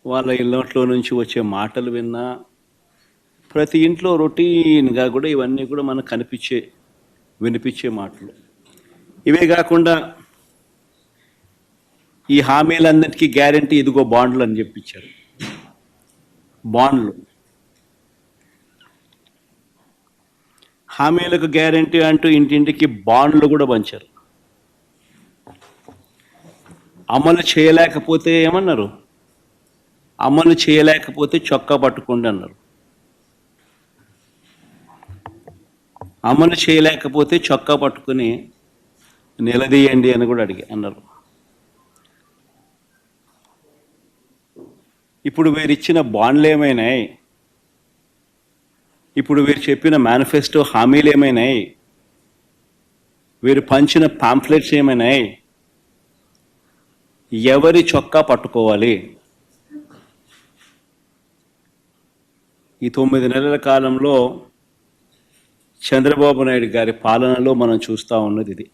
వాళ్ళ ఇళ్ళట్లో నుంచి వచ్చే మాటలు విన్నా, ప్రతి ఇంట్లో రొటీన్గా కూడా ఇవన్నీ కూడా మనకు వినిపించే మాటలు. ఇవే కాకుండా ఈ హామీలన్నిటికీ గ్యారంటీ ఇదిగో బాండ్లు అని చెప్పించారు. బాండ్లు హామీలకు గ్యారంటీ అంటూ ఇంటింటికి బాండ్లు కూడా పంచారు. అమలు చేయలేకపోతే ఏమన్నారు? అమలు చేయలేకపోతే చొక్కా పట్టుకోండి అన్నారు. అమలు చేయలేకపోతే చొక్కా పట్టుకుని నిలదీయండి అని కూడా అన్నారు. ఇప్పుడు వీరిచ్చిన బాండ్లు ఏమైనాయి? ఇప్పుడు వీరు చెప్పిన మేనిఫెస్టో హామీలు ఏమైనాయి? వీరు పంచిన పాంఫ్లెట్స్ ఏమైనాయి? ఎవరి చొక్కా పట్టుకోవాలి? ఈ 9 నెలల కాలంలో చంద్రబాబు నాయుడు గారి పాలనలో మనం చూస్తూ ఉన్నది ఇది.